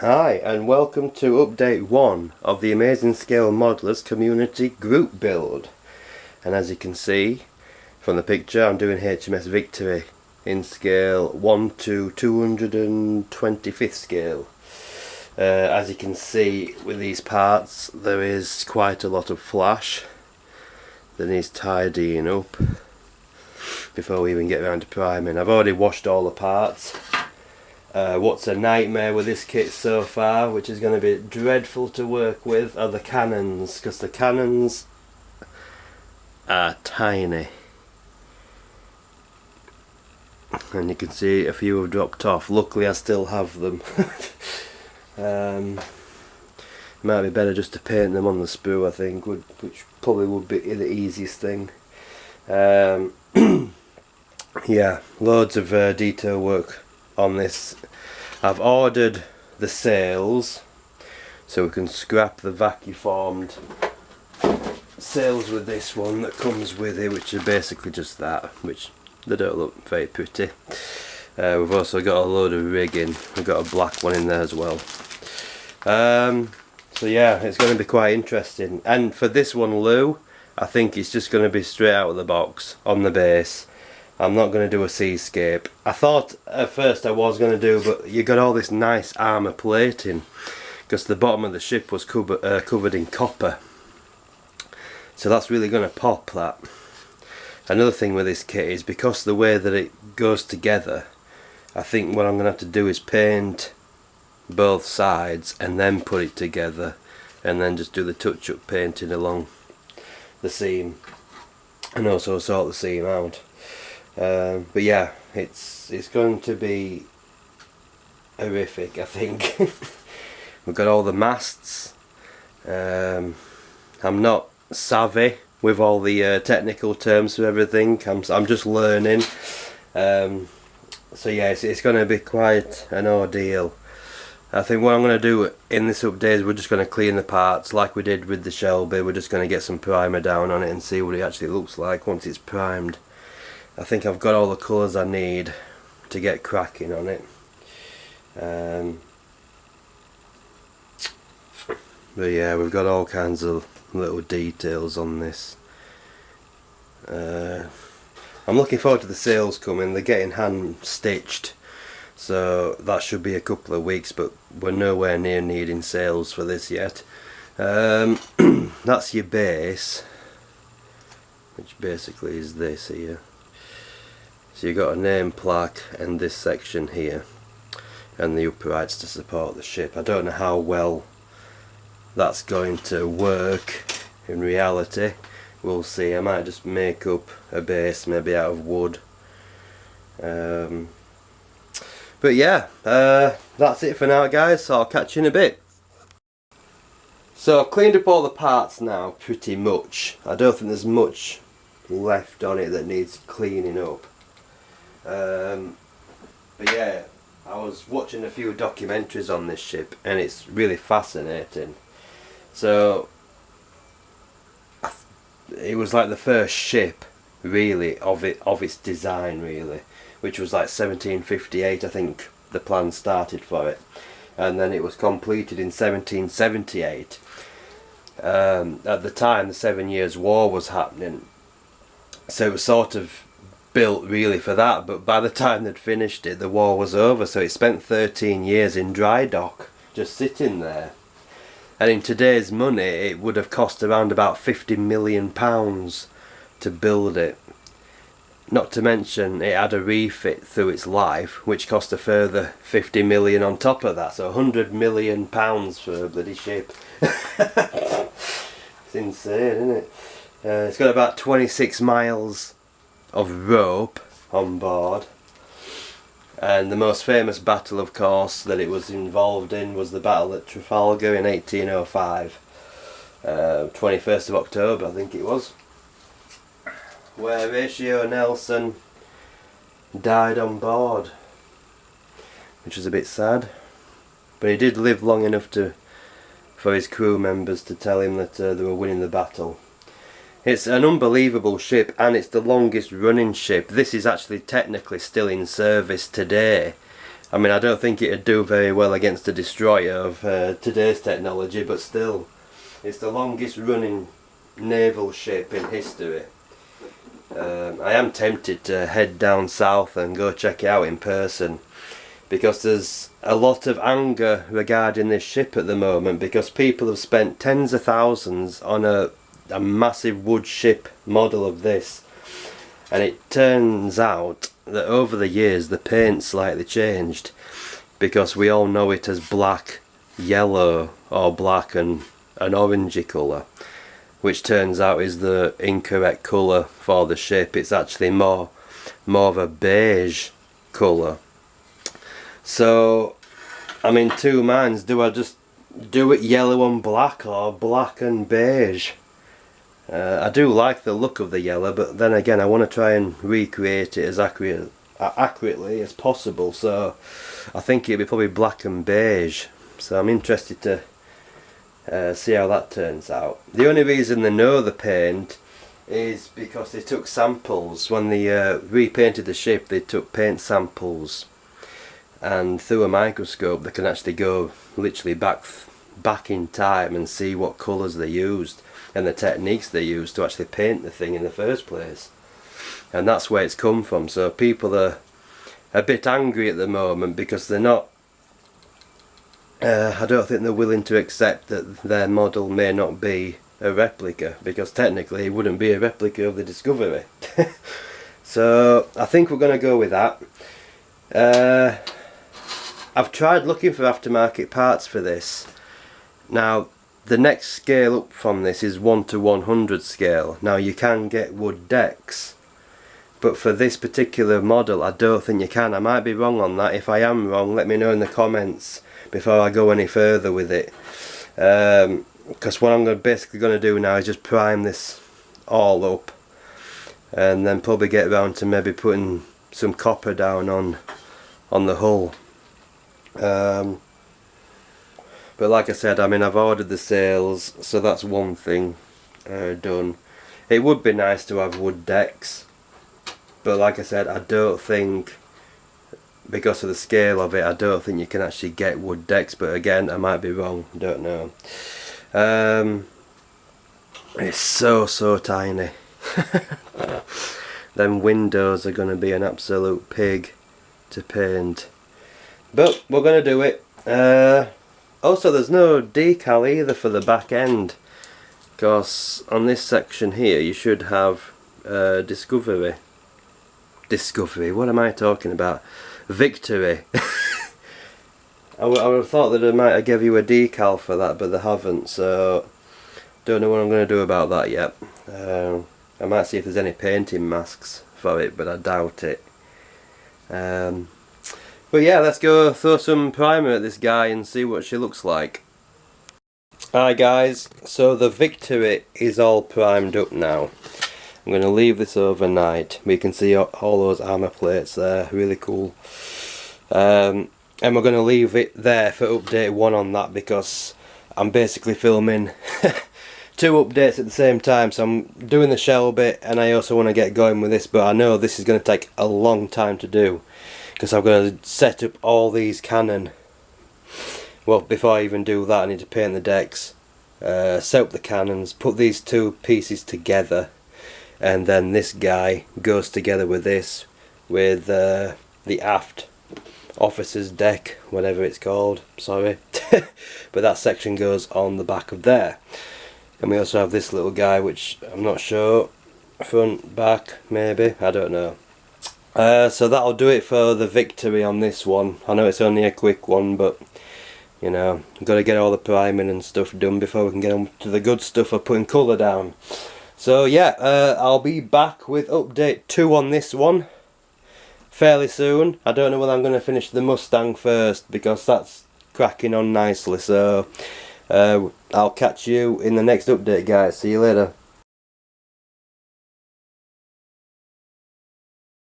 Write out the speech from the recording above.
Hi and welcome to update 1 of the Amazing Scale Modelers community group build. And as you can see from the picture, I'm doing H.M.S Victory in scale 1 to 225th scale. As you can see with these parts, there is quite a lot of flash that needs tidying up before we even get around to priming. I've already washed all the parts. What's a nightmare with this kit so far, which is going to be dreadful to work with, are the cannons, because the cannons are tiny. And you can see a few have dropped off. Luckily I still have them. Might be better just to paint them on the sprue, I think, which probably would be the easiest thing. Yeah, loads of detail work on this. I've ordered the sails so we can scrap the vacuum formed sails with this one that comes with it, which are basically just that, which they don't look very pretty. We've also got a load of rigging. We've got a black one in there as well. So yeah, it's going to be quite interesting. And for this one, Lou, I think it's just going to be straight out of the box on the base. I'm not going to do a seascape. I thought at first I was going to do, but you got all this nice armour plating because the bottom of the ship was covered in copper. So that's really going to pop that. Another thing with this kit is because the way that it goes together, I think what I'm going to have to do is paint both sides and then put it together and then just do the touch-up painting along the seam and also sort the seam out. But yeah, it's going to be horrific, I think. We've got all the masts. I'm not savvy with all the technical terms for everything. I'm just learning. So yeah, it's going to be quite an ordeal. I think what I'm going to do in this update is we're just going to clean the parts like we did with the Shelby. We're just going to get some primer down on it and see what it actually looks like once it's primed. I think I've got all the colours I need to get cracking on it. But yeah, we've got all kinds of little details on this. I'm looking forward to the sails coming. They're getting hand stitched, so that should be a couple of weeks, but we're nowhere near needing sails for this yet. That's your base, which basically is this here. So you've got a name plaque and this section here and the uprights to support the ship. I don't know how well that's going to work in reality. We'll see. I might just make up a base maybe out of wood. But yeah, that's it for now guys, so I'll catch you in a bit. So I've cleaned up all the parts now pretty much. I don't think there's much left on it that needs cleaning up. But yeah, I was watching a few documentaries on this ship and it's really fascinating. So it was like the first ship really of its design really, which was like 1758 I think the plan started for it, and then it was completed in 1778. At the time the 7 Years' War was happening, so it was sort of built really for that, but by the time they'd finished it the war was over, so it spent 13 years in dry dock just sitting there. And in today's money it would have cost around about £50 million to build it. Not to mention it had a refit through its life which cost a further 50 million on top of that, so £100 million for a bloody ship. It's insane, isn't it? It's got about 26 miles of rope on board, and the most famous battle of course that it was involved in was the battle at Trafalgar in 1805, 21st of October I think it was, where Horatio Nelson died on board, which was a bit sad, but he did live long enough for his crew members to tell him that they were winning the battle. It's an unbelievable ship and it's the longest running ship. This is actually technically still in service today I mean, I don't think it'd do very well against a destroyer of today's technology, but still, it's the longest running naval ship in history. I am tempted to head down south and go check it out in person, because there's a lot of anger regarding this ship at the moment, because people have spent tens of thousands on a massive wood ship model of this, and it turns out that over the years the paint slightly changed, because we all know it as black, yellow, or black and an orangey colour, which turns out is the incorrect colour for the ship. It's actually more of a beige colour. So I'm in two minds. Do I just do it yellow and black, or black and beige? I do like the look of the yellow, but then again I want to try and recreate it as accurately as possible, so I think it'll be probably black and beige. So I'm interested to see how that turns out. The only reason they know the paint is because they took samples when they repainted the ship. They took paint samples, and through a microscope they can actually go literally back in time and see what colours they used and the techniques they used to actually paint the thing in the first place. And that's where it's come from. So people are a bit angry at the moment because they're not I don't think they're willing to accept that their model may not be a replica, because technically it wouldn't be a replica of the Discovery. So I think we're going to go with that. I've tried looking for aftermarket parts for this. Now the next scale up from this is 1 to 100 scale. Now you can get wood decks, but for this particular model I don't think you can. I might be wrong on that. If I am wrong, let me know in the comments before I go any further with it. Because what I'm basically going to do now is just prime this all up, and then probably get around to maybe putting some copper down on the hull. But like I said, I mean, I've ordered the sails, so that's one thing done. It would be nice to have wood decks, but like I said, I don't think, because of the scale of it, I don't think you can actually get wood decks. But again, I might be wrong, don't know. It's so tiny. Them windows are going to be an absolute pig to paint, but we're going to do it. Also, there's no decal either for the back end, because on this section here you should have Discovery, what am I talking about? Victory. I would have thought that they might have give you a decal for that, but they haven't, so don't know what I'm going to do about that yet. I might see if there's any painting masks for it, but I doubt it. But yeah, let's go throw some primer at this guy and see what she looks like. Hi guys, so the Victory is all primed up now. I'm going to leave this overnight. We can see all those armour plates there, really cool. And we're going to leave it there for update 1 on that, because I'm basically filming 2 updates at the same time. So I'm doing the shell bit, and I also want to get going with this, but I know this is going to take a long time to do, because I've got to set up all these cannon. Well, before I even do that, I need to paint the decks, set up the cannons, put these 2 pieces together, and then this guy goes together with this, with the aft officer's deck, whatever it's called, sorry. But that section goes on the back of there. And we also have this little guy, which I'm not sure, front, back, maybe, I don't know. So that'll do it for the Victory on this one. I know it's only a quick one, but you know, got to get all the priming and stuff done before we can get on to the good stuff of putting colour down. So yeah, I'll be back with update 2 on this one fairly soon. I don't know whether I'm going to finish the Mustang first, because that's cracking on nicely. So I'll catch you in the next update, guys. See you later.